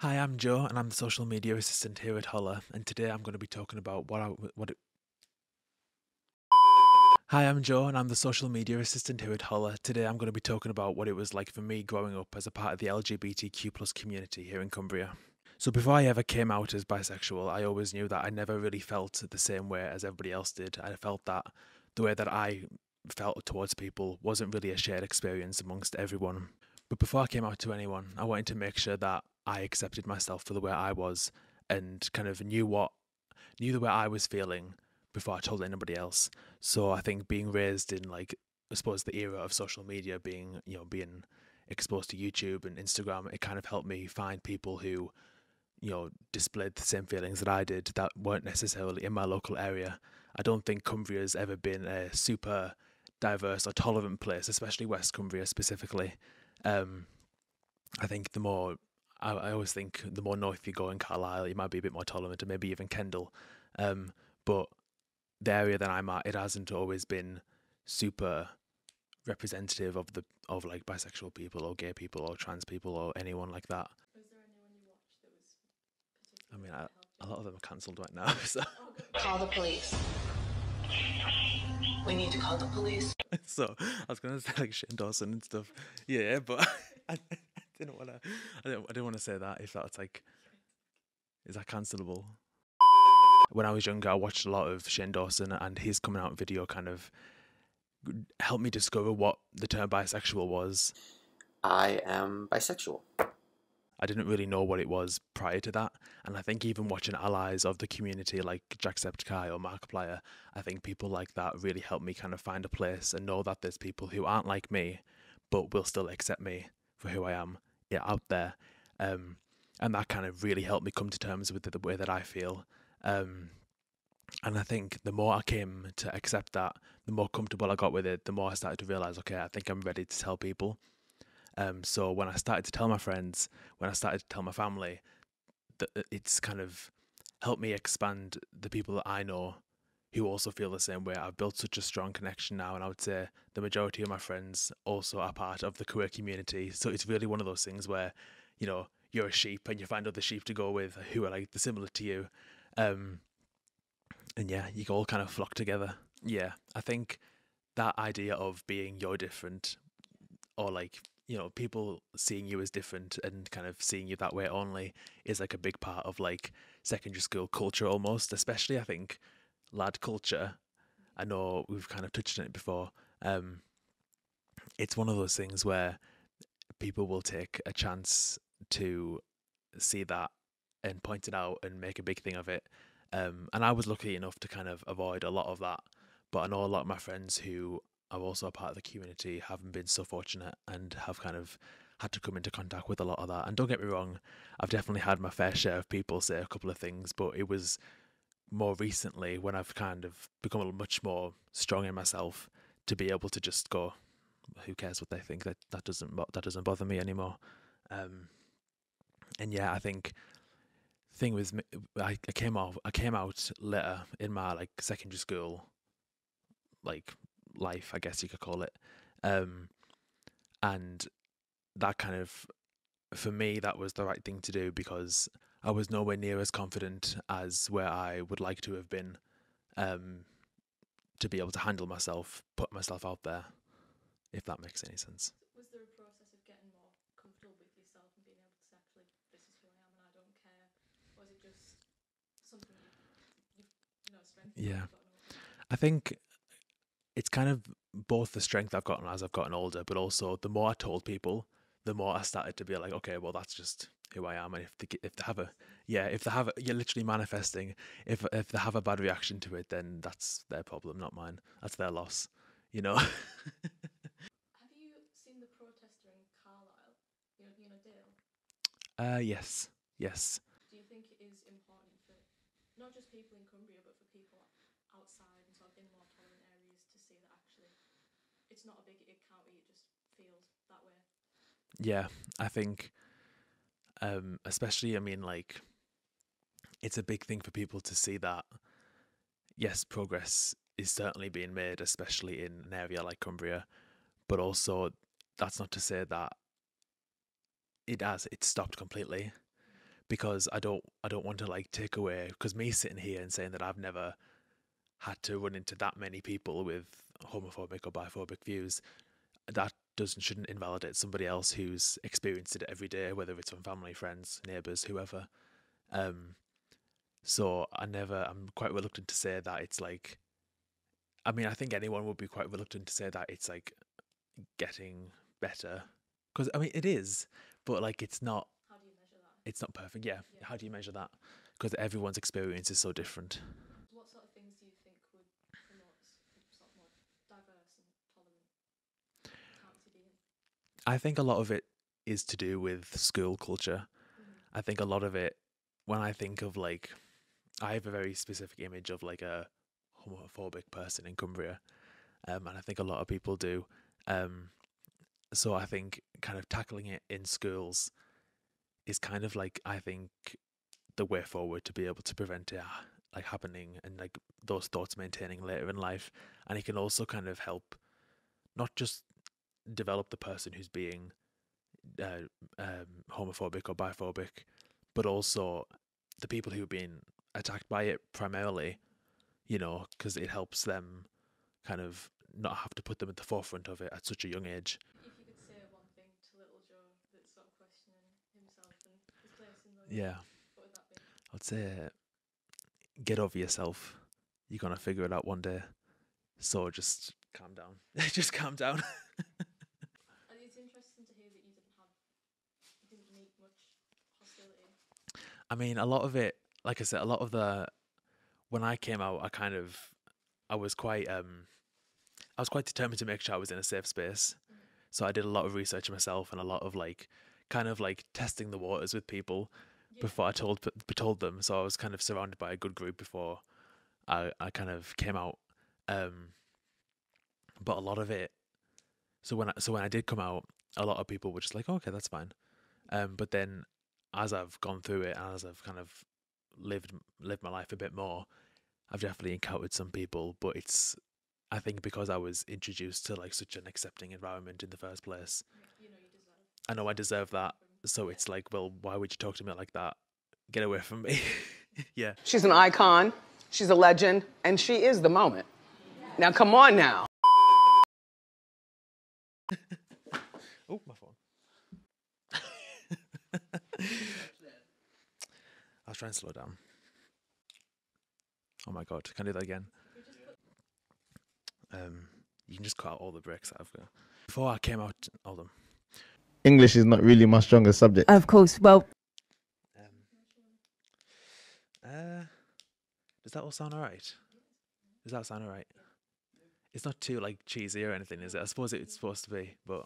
Hi, I'm Joe, and I'm the social media assistant here at Hollr. And today I'm going to be talking about what it. Hi, I'm Joe, and I'm the social media assistant here at Hollr. Today I'm going to be talking about what it was like for me growing up as a part of the LGBTQ plus community here in Cumbria. So before I ever came out as bisexual, I always knew that I never really felt the same way as everybody else did. I felt that the way that I felt towards people wasn't really a shared experience amongst everyone. But before I came out to anyone, I wanted to make sure that I accepted myself for the way I was and kind of knew the way I was feeling before I told anybody else. So I think being raised in like I suppose the era of social media being exposed to YouTube and Instagram, it kind of helped me find people who displayed the same feelings that I did that weren't necessarily in my local area. I don't think Cumbria has ever been a super diverse or tolerant place, especially West Cumbria specifically. Um, I think I always think the more north you go in Carlisle, you might be a bit more tolerant, and maybe even Kendal. But the area that I'm at, it hasn't always been super representative of like bisexual people or gay people or trans people or anyone like that. Was there anyone you watched that was I mean, particularly that helped a you? lot of them are cancelled right now. So, Oh, good. Call the police. We need to call the police. so I was gonna say like Shane Dawson and stuff. Yeah, but I didn't want to. I didn't want to say that if that's like is that cancelable. When I was younger, I watched a lot of Shane Dawson, and his coming out video kind of helped me discover what the term bisexual was. I am bisexual. I didn't really know what it was prior to that. And I think even watching allies of the community like Jacksepticeye or Markiplier, I think people like that really helped me kind of find a place and know that there's people who aren't like me, but will still accept me for who I am out there. And that kind of really helped me come to terms with the way that I feel. And I think the more I came to accept that, the more comfortable I got with it, the more I started to realize, okay, I think I'm ready to tell people. So when I started to tell my friends, when I started to tell my family, it's kind of helped me expand the people that I know who also feel the same way. I've built such a strong connection now, and I would say the majority of my friends also are part of the queer community. So it's really one of those things where, you're a sheep and you find other sheep to go with who are like similar to you. Um, and yeah, you all kind of flock together. Yeah, I think that idea of being you're different or like people seeing you as different and kind of seeing you that way only is like a big part of like secondary school culture almost, especially I think lad culture. I know we've kind of touched on it before. It's one of those things where people will take a chance to see that and point it out and make a big thing of it. And I was lucky enough to kind of avoid a lot of that. But I know a lot of my friends who are also a part of the community haven't been so fortunate and have kind of had to come into contact with a lot of that. And don't get me wrong, I've definitely had my fair share of people say a couple of things, but it was more recently when I've kind of become much more strong in myself to be able to just go, who cares what they think? That doesn't bother me anymore. Um, and yeah, I think thing with me, I came out later in my like secondary school like life, I guess you could call it. Um, and that kind of for me that was the right thing to do because I was nowhere near as confident as where I would like to have been, um, to be able to handle myself, put myself out there, if that makes any sense. Was there a process of getting more comfortable with yourself and being able to say, actually, this is who I am and I don't care? Or was it just something you've strengthened as Yeah, you've gotten older? I think it's kind of both the strength I've gotten as I've gotten older, but also the more I told people, the more I started to be like, okay, well, that's just who I am. And if they have a yeah, if they have a, you're literally manifesting. If they have a bad reaction to it, then that's their problem, not mine. That's their loss, you know. Have you seen the protester in Carlisle? Dale? Yes, yes, Do you think it is important for not just people in Cumbria, but for people outside and sort of in more tolerant areas to see that actually it's not a bigoted county, it just feels that way? yeah. I think, especially, I mean, like, it's a big thing for people to see that yes, progress is certainly being made, especially in an area like Cumbria, but also that's not to say that it's stopped completely because I don't want to like take away, because me sitting here and saying that I've never had to run into that many people with homophobic or biphobic views, that doesn't shouldn't invalidate somebody else who's experienced it every day, whether it's from family, friends, neighbours, whoever. Um, so I'm quite reluctant to say that it's like. I mean, I think anyone would be quite reluctant to say that it's like getting better, because I mean it is, but like it's not. How do you measure that? It's not perfect. Yeah. Yeah. How do you measure that? Because everyone's experience is so different. What sort of things do you think would promote sort of more diverse and tolerant county being? I think a lot of it is to do with school culture. I think a lot of it, when I think of like, I have a very specific image of like a homophobic person in Cumbria, and I think a lot of people do. So I think kind of tackling it in schools is kind of like, I think, the way forward to be able to prevent it like happening, and like those thoughts maintaining later in life. And it can also kind of help not just develop the person who's being homophobic or biphobic, but also the people who have been attacked by it primarily, because it helps them kind of not have to put them at the forefront of it at such a young age. If you could say one thing to little Joe that's sort of questioning himself and his place in the world, Yeah, what would that be? I'd say get over yourself. You're going to figure it out one day. So just calm down. Just calm down. And it's interesting to hear that you didn't meet much hostility. I mean, a lot of it, like I said, when I came out, I was quite determined to make sure I was in a safe space. So I did a lot of research myself, and a lot of like, kind of like testing the waters with people before I told them. So I was kind of surrounded by a good group before I kind of came out. But a lot of it, so when I did come out, a lot of people were just like, oh, okay, that's fine. But then as I've gone through it, and as I've kind of lived my life a bit more, I've definitely encountered some people. But I think because I was introduced to like such an accepting environment in the first place, You deserve. I know I deserve that. So it's like, well, why would you talk to me like that? Get away from me. Yeah. She's an icon, she's a legend, and she is the moment. Now, come on now. Oh, my phone. I'll try and slow down. Oh my god, can I do that again? You can just cut out all the breaks that I've got. Before I came out, hold on. English is not really my strongest subject. Of course. Well, does that all sound alright? Does that sound alright? It's not too like cheesy or anything, is it? I suppose it's supposed to be, but